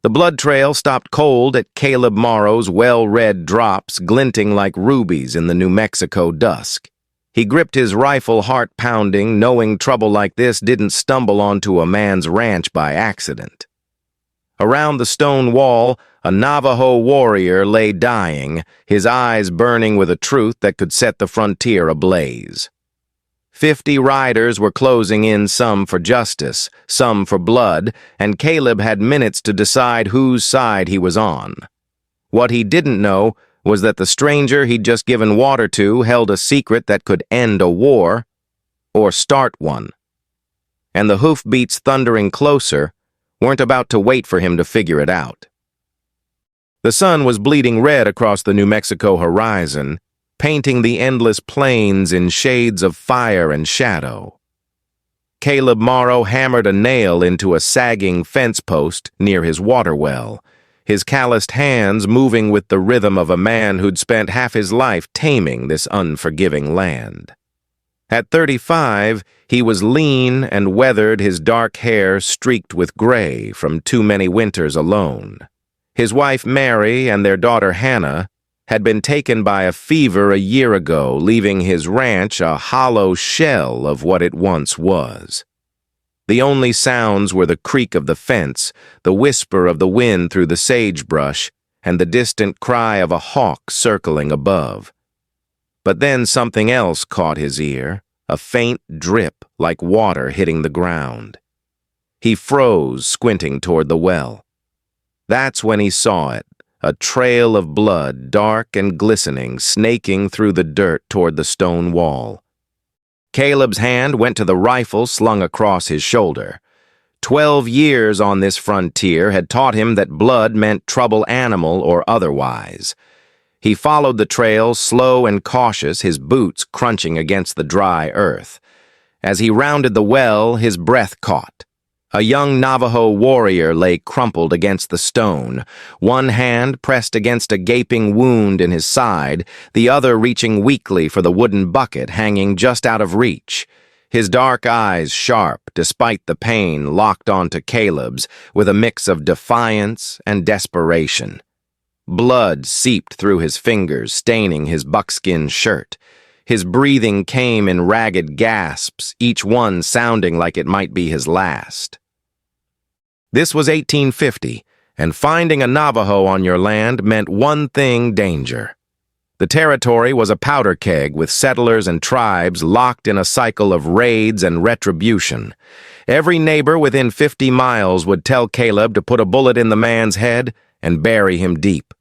The blood trail stopped cold at Caleb Morrow's well-red drops glinting like rubies in the New Mexico dusk. He gripped his rifle, heart pounding, knowing trouble like this didn't stumble onto a man's ranch by accident. Around the stone wall, a Navajo warrior lay dying, his eyes burning with a truth that could set the frontier ablaze. 50 riders were closing in, some for justice, some for blood, and Caleb had minutes to decide whose side he was on. What he didn't know was that the stranger he'd just given water to held a secret that could end a war or start one. And the hoofbeats thundering closer weren't about to wait for him to figure it out. The sun was bleeding red across the New Mexico horizon, painting the endless plains in shades of fire and shadow. Caleb Morrow hammered a nail into a sagging fence post near his water well, his calloused hands moving with the rhythm of a man who'd spent half his life taming this unforgiving land. At 35, he was lean and weathered, his dark hair streaked with gray from too many winters alone. His wife Mary and their daughter Hannah had been taken by a fever a year ago, leaving his ranch a hollow shell of what it once was. The only sounds were the creak of the fence, the whisper of the wind through the sagebrush, and the distant cry of a hawk circling above. But then something else caught his ear, a faint drip like water hitting the ground. He froze, squinting toward the well. That's when he saw it, a trail of blood, dark and glistening, snaking through the dirt toward the stone wall. Caleb's hand went to the rifle slung across his shoulder. 12 years on this frontier had taught him that blood meant trouble, animal or otherwise. He followed the trail, slow and cautious, his boots crunching against the dry earth. As he rounded the well, his breath caught. A young Navajo warrior lay crumpled against the stone, one hand pressed against a gaping wound in his side, the other reaching weakly for the wooden bucket hanging just out of reach. His dark eyes sharp, despite the pain, locked onto Caleb's with a mix of defiance and desperation. Blood seeped through his fingers, staining his buckskin shirt. His breathing came in ragged gasps, each one sounding like it might be his last. This was 1850, and finding a Navajo on your land meant one thing: danger. The territory was a powder keg with settlers and tribes locked in a cycle of raids and retribution. Every neighbor within 50 miles would tell Caleb to put a bullet in the man's head and bury him deep.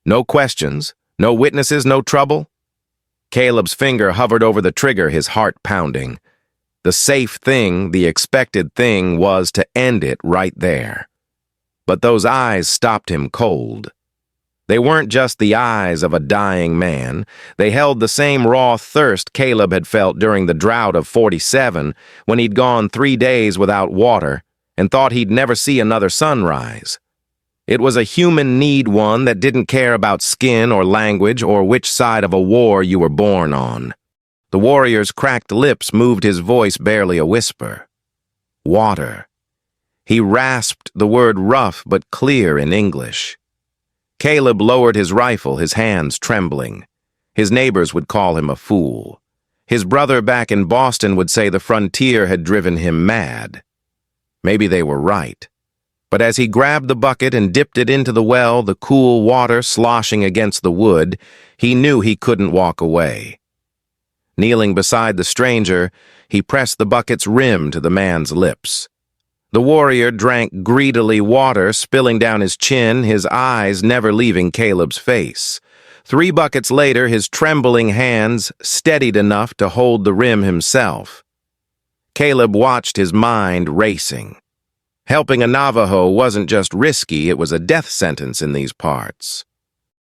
No questions, no witnesses, no trouble. Caleb's finger hovered over the trigger, his heart pounding. The safe thing, the expected thing, was to end it right there. But those eyes stopped him cold. They weren't just the eyes of a dying man. They held the same raw thirst Caleb had felt during the drought of 47, when he'd gone 3 days without water and thought he'd never see another sunrise. It was a human need, one that didn't care about skin or language or which side of a war you were born on. The warrior's cracked lips moved, his voice barely a whisper. Water. He rasped the word rough but clear in English. Caleb lowered his rifle, his hands trembling. His neighbors would call him a fool. His brother back in Boston would say the frontier had driven him mad. Maybe they were right. But as he grabbed the bucket and dipped it into the well, the cool water sloshing against the wood, he knew he couldn't walk away. Kneeling beside the stranger, he pressed the bucket's rim to the man's lips. The warrior drank greedily, water spilling down his chin, his eyes never leaving Caleb's face. 3 buckets later, his trembling hands steadied enough to hold the rim himself. Caleb watched, his mind racing. Helping a Navajo wasn't just risky, it was a death sentence in these parts.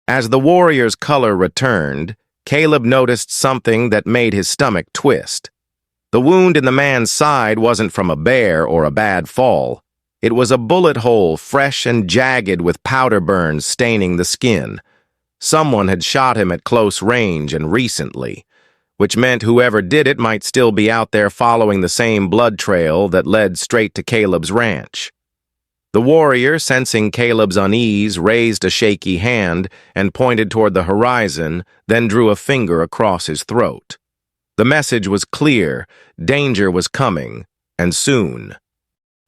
As the warrior's color returned, Caleb noticed something that made his stomach twist. The wound in the man's side wasn't from a bear or a bad fall. It was a bullet hole, fresh and jagged with powder burns staining the skin. Someone had shot him at close range and recently, which meant whoever did it might still be out there following the same blood trail that led straight to Caleb's ranch. The warrior, sensing Caleb's unease, raised a shaky hand and pointed toward the horizon, then drew a finger across his throat. The message was clear: danger was coming, and soon.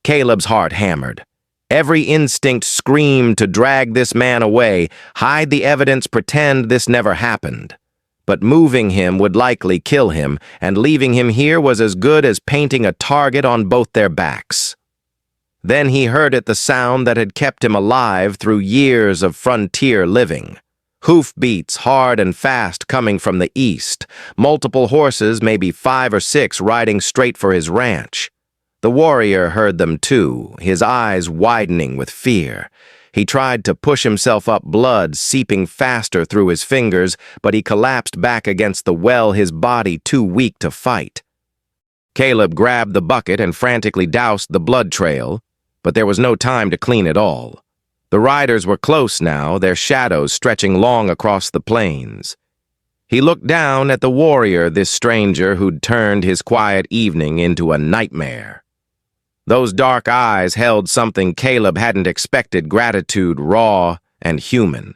Caleb's heart hammered. Every instinct screamed to drag this man away, hide the evidence, pretend this never happened. But moving him would likely kill him, and leaving him here was as good as painting a target on both their backs. Then he heard it, the sound that had kept him alive through years of frontier living. Hoofbeats, hard and fast, coming from the east. Multiple horses, maybe 5 or 6, riding straight for his ranch. The warrior heard them too, his eyes widening with fear. He tried to push himself up, blood seeping faster through his fingers, but he collapsed back against the well, his body too weak to fight. Caleb grabbed the bucket and frantically doused the blood trail, but there was no time to clean it all. The riders were close now, their shadows stretching long across the plains. He looked down at the warrior, this stranger who'd turned his quiet evening into a nightmare. Those dark eyes held something Caleb hadn't expected: gratitude, raw and human.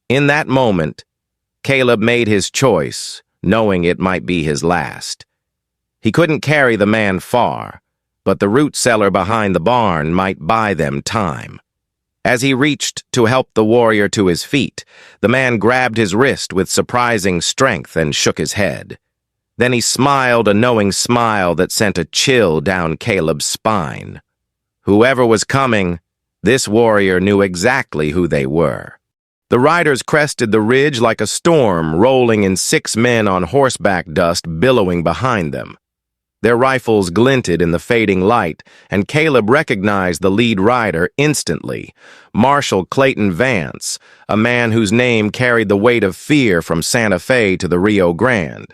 In that moment, Caleb made his choice, knowing it might be his last. He couldn't carry the man far, but the root cellar behind the barn might buy them time. As he reached to help the warrior to his feet, the man grabbed his wrist with surprising strength and shook his head. Then he smiled, a knowing smile that sent a chill down Caleb's spine. Whoever was coming, this warrior knew exactly who they were. The riders crested the ridge like a storm, rolling in 6 men on horseback, dust billowing behind them. Their rifles glinted in the fading light, and Caleb recognized the lead rider instantly: Marshal Clayton Vance, a man whose name carried the weight of fear from Santa Fe to the Rio Grande.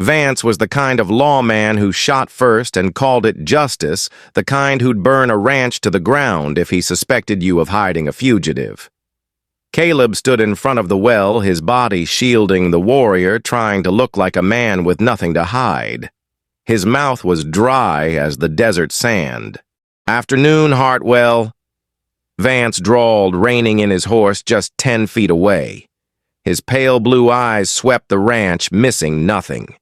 Vance was the kind of lawman who shot first and called it justice, the kind who'd burn a ranch to the ground if he suspected you of hiding a fugitive. Caleb stood in front of the well, his body shielding the warrior, trying to look like a man with nothing to hide. His mouth was dry as the desert sand. "Afternoon, Hartwell," Vance drawled, reining in his horse just 10 feet away. His pale blue eyes swept the ranch, missing nothing.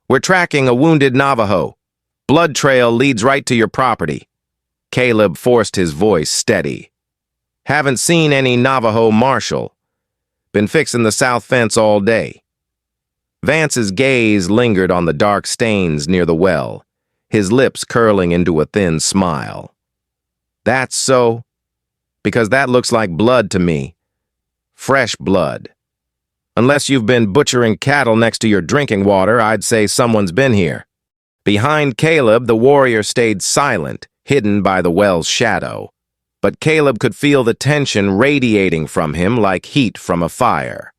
"We're tracking a wounded Navajo. Blood trail leads right to your property." Caleb forced his voice steady. "Haven't seen any Navajo, Marshal. Been fixing the south fence all day." Vance's gaze lingered on the dark stains near the well, his lips curling into a thin smile. "That's so, because that looks like blood to me. Fresh blood. Unless you've been butchering cattle next to your drinking water, I'd say someone's been here." Behind Caleb, the warrior stayed silent, hidden by the well's shadow. But Caleb could feel the tension radiating from him like heat from a fire.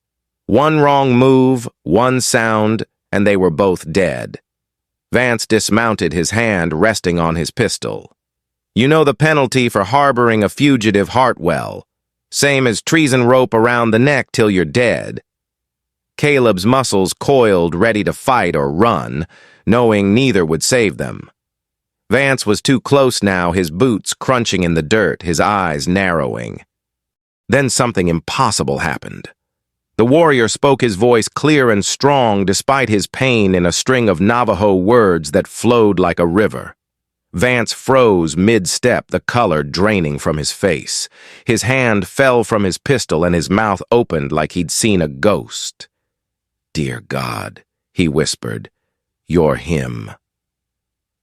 One wrong move, one sound, and they were both dead. Vance dismounted, his hand resting on his pistol. "You know the penalty for harboring a fugitive, Hartwell. Same as treason, rope around the neck till you're dead." Caleb's muscles coiled, ready to fight or run, knowing neither would save them. Vance was too close now, his boots crunching in the dirt, his eyes narrowing. Then something impossible happened. The warrior spoke, his voice clear and strong despite his pain, in a string of Navajo words that flowed like a river. Vance froze mid-step, the color draining from his face. His hand fell from his pistol and his mouth opened like he'd seen a ghost. "Dear God," he whispered, "you're him."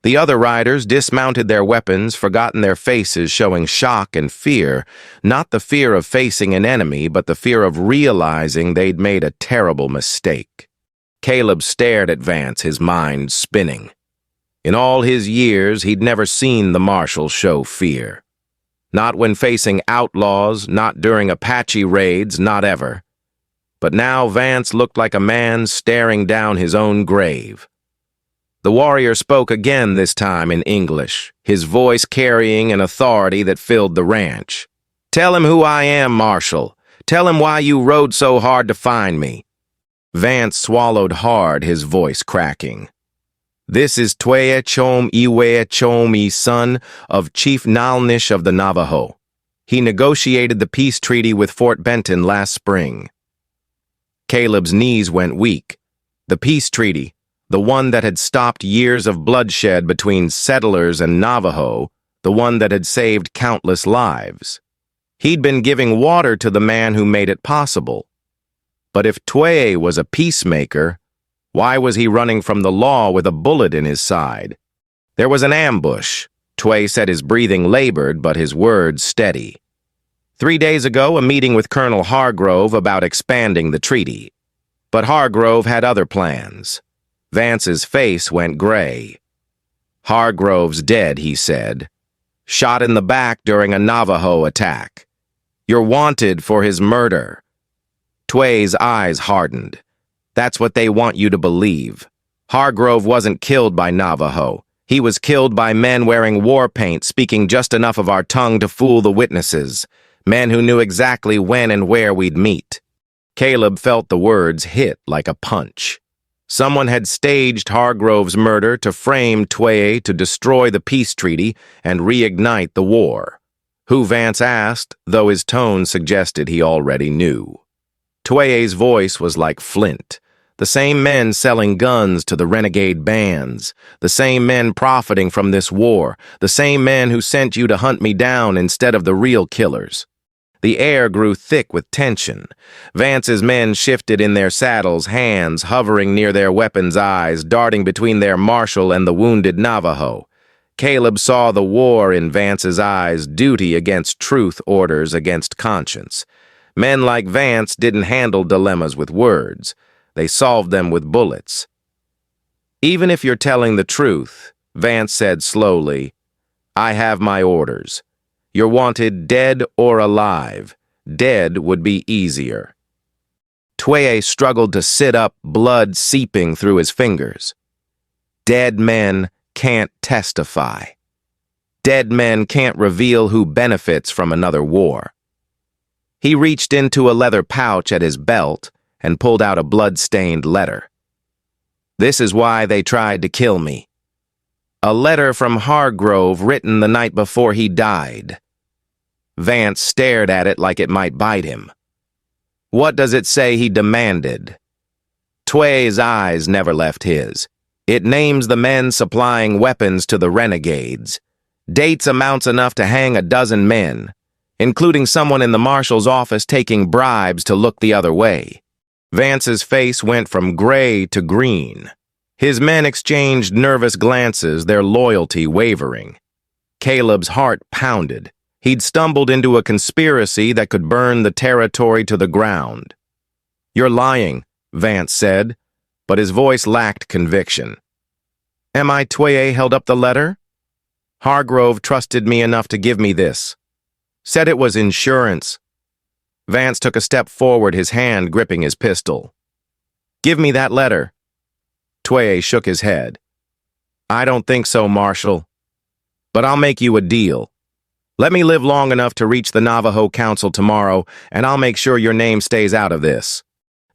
The other riders dismounted their weapons, forgotten their faces, showing shock and fear, not the fear of facing an enemy, but the fear of realizing they'd made a terrible mistake. Caleb stared at Vance, his mind spinning. In all his years, he'd never seen the Marshal show fear. Not when facing outlaws, not during Apache raids, not ever. But now Vance looked like a man staring down his own grave. The warrior spoke again, this time in English, his voice carrying an authority that filled the ranch. "Tell him who I am, Marshal. Tell him why you rode so hard to find me." Vance swallowed hard, his voice cracking. This is Twea Chom Iwea Chomi, son of Chief Nalnish of the Navajo. He negotiated the peace treaty with Fort Benton last spring. Caleb's knees went weak. The peace treaty, the one that had stopped years of bloodshed between settlers and Navajo, the one that had saved countless lives. He'd been giving water to the man who made it possible. But if Twea was a peacemaker, why was he running from the law with a bullet in his side? There was an ambush. Twea said his breathing labored, but his words steady. 3 days ago, a meeting with Colonel Hargrove about expanding the treaty. But Hargrove had other plans. Vance's face went gray. Hargrove's dead, he said. Shot in the back during a Navajo attack. You're wanted for his murder. Twea's eyes hardened. That's what they want you to believe. Hargrove wasn't killed by Navajo. He was killed by men wearing war paint, speaking just enough of our tongue to fool the witnesses. Men who knew exactly when and where we'd meet. Caleb felt the words hit like a punch. Someone had staged Hargrove's murder to frame Twea to destroy the peace treaty and reignite the war. Who, Vance asked, though his tone suggested he already knew. Twea's voice was like flint. The same men selling guns to the renegade bands. The same men profiting from this war. The same men who sent you to hunt me down instead of the real killers. The air grew thick with tension. Vance's men shifted in their saddles, hands hovering near their weapons' eyes, darting between their marshal and the wounded Navajo. Caleb saw the war in Vance's eyes, duty against truth, orders against conscience. Men like Vance didn't handle dilemmas with words. They solved them with bullets. Even if you're telling the truth, Vance said slowly, I have my orders. You're wanted dead or alive. Dead would be easier. Twea struggled to sit up, blood seeping through his fingers. Dead men can't testify. Dead men can't reveal who benefits from another war. He reached into a leather pouch at his belt and pulled out a blood-stained letter. This is why they tried to kill me. A letter from Hargrove written the night before he died. Vance stared at it like it might bite him. What does it say he demanded? Twea's eyes never left his. It names the men supplying weapons to the renegades. Dates amounts enough to hang a dozen men, including someone in the marshal's office taking bribes to look the other way. Vance's face went from gray to green. His men exchanged nervous glances, their loyalty wavering. Caleb's heart pounded. He'd stumbled into a conspiracy that could burn the territory to the ground. You're lying, Vance said, but his voice lacked conviction. Am I? Twea held up the letter. Hargrove trusted me enough to give me this. Said it was insurance. Vance took a step forward, his hand gripping his pistol. Give me that letter. Twea shook his head. I don't think so, Marshal. But I'll make you a deal. Let me live long enough to reach the Navajo Council tomorrow, and I'll make sure your name stays out of this.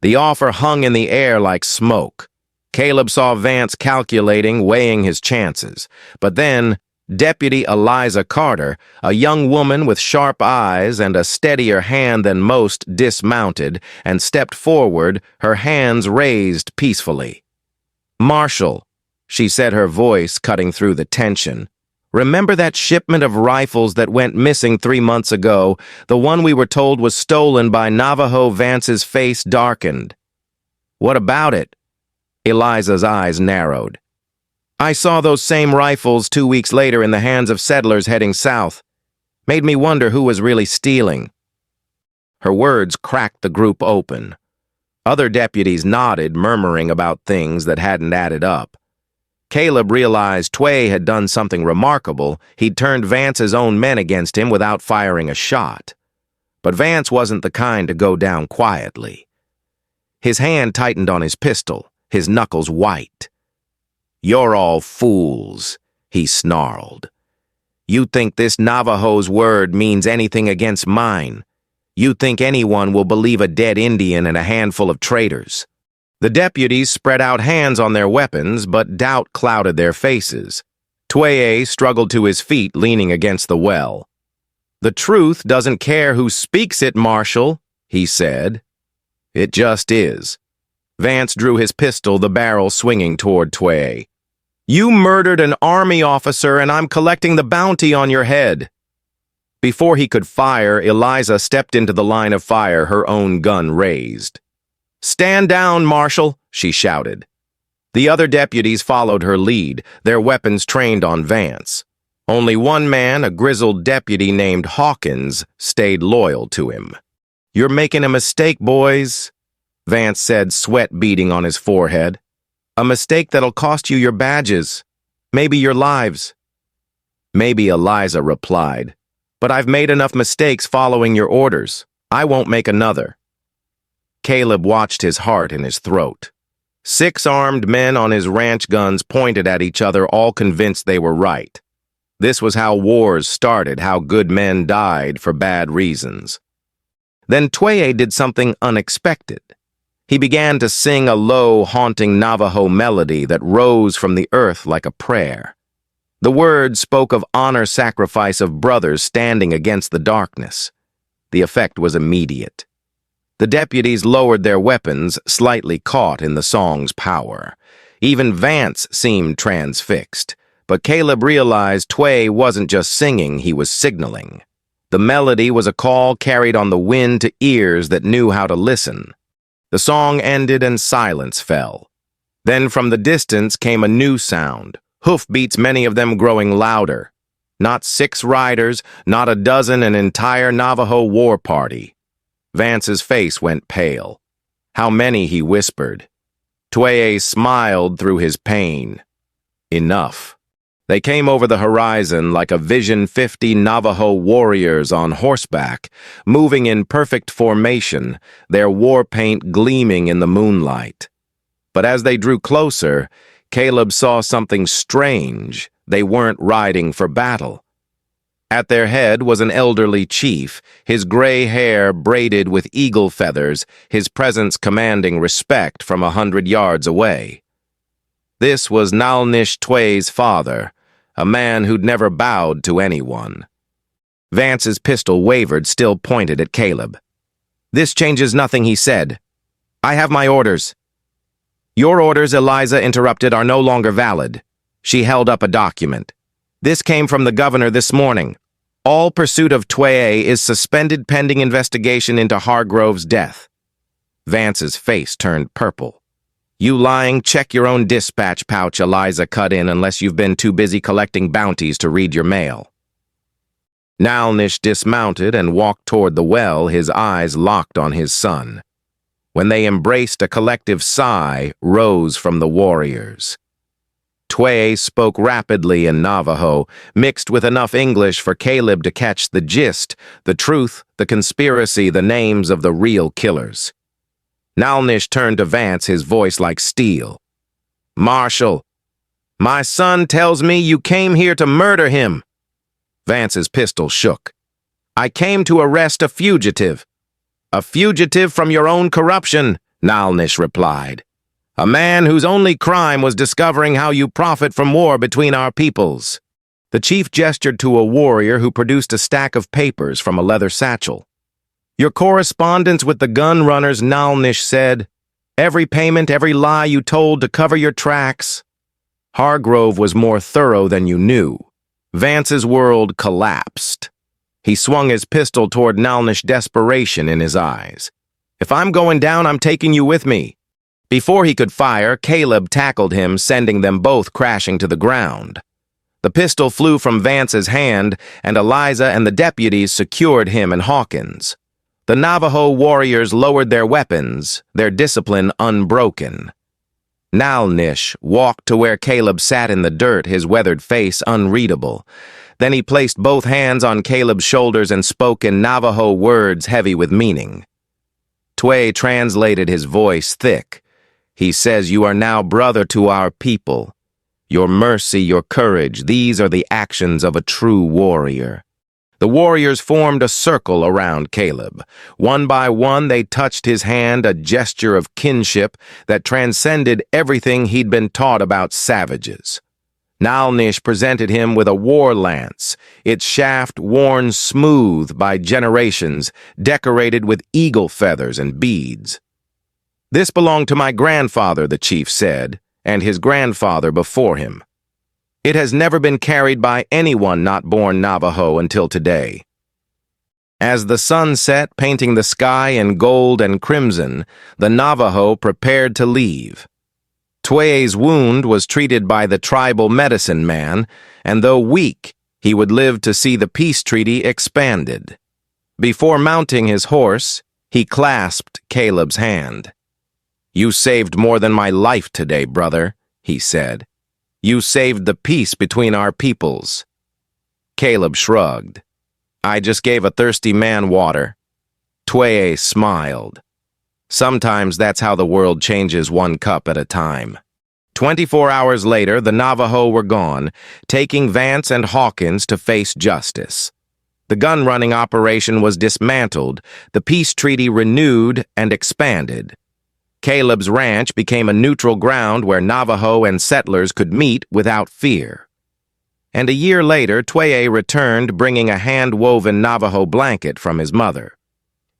The offer hung in the air like smoke. Caleb saw Vance calculating, weighing his chances. But then, Deputy Eliza Carter, a young woman with sharp eyes and a steadier hand than most, dismounted and stepped forward, her hands raised peacefully. Marshal, she said, her voice cutting through the tension. Remember that shipment of rifles that went missing 3 months ago, the one we were told was stolen by Navajo? Vance's face darkened. What about it? Eliza's eyes narrowed. I saw those same rifles 2 weeks later in the hands of settlers heading south. Made me wonder who was really stealing. Her words cracked the group open. Other deputies nodded, murmuring about things that hadn't added up. Caleb realized Twea had done something remarkable. He'd turned Vance's own men against him without firing a shot. But Vance wasn't the kind to go down quietly. His hand tightened on his pistol, his knuckles white. You're all fools, he snarled. You think this Navajo's word means anything against mine. You think anyone will believe a dead Indian and a handful of traitors. The deputies spread out hands on their weapons, but doubt clouded their faces. Tway struggled to his feet, leaning against the well. "The truth doesn't care who speaks it, Marshal," he said. "It just is." Vance drew his pistol, the barrel swinging toward Tway. "You murdered an army officer, and I'm collecting the bounty on your head." Before he could fire, Eliza stepped into the line of fire, her own gun raised. "Stand down, Marshal," she shouted. The other deputies followed her lead, their weapons trained on Vance. Only one man, a grizzled deputy named Hawkins, stayed loyal to him. "You're making a mistake, boys," Vance said, sweat beading on his forehead. "A mistake that'll cost you your badges, maybe your lives." "Maybe," Eliza replied, "but I've made enough mistakes following your orders. I won't make another." Caleb watched his heart in his throat. 6 armed men on his ranch guns pointed at each other, all convinced they were right. This was how wars started, how good men died for bad reasons. Then Tway did something unexpected. He began to sing a low, haunting Navajo melody that rose from the earth like a prayer. The words spoke of honor sacrifice of brothers standing against the darkness. The effect was immediate. The deputies lowered their weapons, slightly caught in the song's power. Even Vance seemed transfixed. But Caleb realized Tway wasn't just singing, he was signaling. The melody was a call carried on the wind to ears that knew how to listen. The song ended and silence fell. Then from the distance came a new sound, hoofbeats, many of them growing louder. Not 6 riders, not a dozen, an entire Navajo war party. Vance's face went pale. "How many?" he whispered. Tway smiled through his pain. "Enough." They came over the horizon like a vision, 50 Navajo warriors on horseback, moving in perfect formation, their war paint gleaming in the moonlight. But as they drew closer, Caleb saw something strange. They weren't riding for battle. At their head was an elderly chief, his gray hair braided with eagle feathers, his presence commanding respect from 100 yards away. This was Nalnish Tway's father, a man who'd never bowed to anyone. Vance's pistol wavered, still pointed at Caleb. "This changes nothing," he said. "I have my orders." "Your orders," Eliza interrupted, "are no longer valid." She held up a document. "This came from the governor this morning. All pursuit of Tway is suspended pending investigation into Hargrove's death." Vance's face turned purple. "You lying? Check your own dispatch pouch," Eliza cut in, "unless you've been too busy collecting bounties to read your mail." Nalnish dismounted and walked toward the well, his eyes locked on his son. When they embraced, a collective sigh rose from the warriors. Tway spoke rapidly in Navajo, mixed with enough English for Caleb to catch the gist, the truth, the conspiracy, the names of the real killers. Nalnish turned to Vance, his voice like steel. "Marshal, my son tells me you came here to murder him." Vance's pistol shook. "I came to arrest a fugitive." "A fugitive from your own corruption," Nalnish replied. "A man whose only crime was discovering how you profit from war between our peoples." The chief gestured to a warrior who produced a stack of papers from a leather satchel. "Your correspondence with the gun runners," Nalnish said. "Every payment, every lie you told to cover your tracks." Hargrove was more thorough than you knew. Vance's world collapsed. He swung his pistol toward Nalnish, desperation in his eyes. "If I'm going down, I'm taking you with me." Before he could fire, Caleb tackled him, sending them both crashing to the ground. The pistol flew from Vance's hand, and Eliza and the deputies secured him and Hawkins. The Navajo warriors lowered their weapons, their discipline unbroken. Nalnish walked to where Caleb sat in the dirt, his weathered face unreadable. Then he placed both hands on Caleb's shoulders and spoke in Navajo words heavy with meaning. Tway translated, his voice thick. "He says you are now brother to our people. Your mercy, your courage, these are the actions of a true warrior." The warriors formed a circle around Caleb. One by one, they touched his hand, a gesture of kinship that transcended everything he'd been taught about savages. Nalnish presented him with a war lance, its shaft worn smooth by generations, decorated with eagle feathers and beads. "This belonged to my grandfather," the chief said, "and his grandfather before him. It has never been carried by anyone not born Navajo until today." As the sun set, painting the sky in gold and crimson, the Navajo prepared to leave. Twea's wound was treated by the tribal medicine man, and though weak, he would live to see the peace treaty expanded. Before mounting his horse, he clasped Caleb's hand. "You saved more than my life today, brother," he said. "You saved the peace between our peoples." Caleb shrugged. "I just gave a thirsty man water." Twea smiled. Sometimes that's how the world changes, one cup at a time. 24 hours later, the Navajo were gone, taking Vance and Hawkins to face justice. The gun-running operation was dismantled, the peace treaty renewed and expanded. Caleb's ranch became a neutral ground where Navajo and settlers could meet without fear. And a year later, Twea returned bringing a hand-woven Navajo blanket from his mother.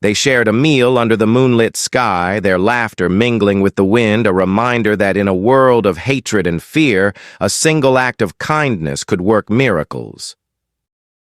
They shared a meal under the moonlit sky, their laughter mingling with the wind, a reminder that in a world of hatred and fear, a single act of kindness could work miracles.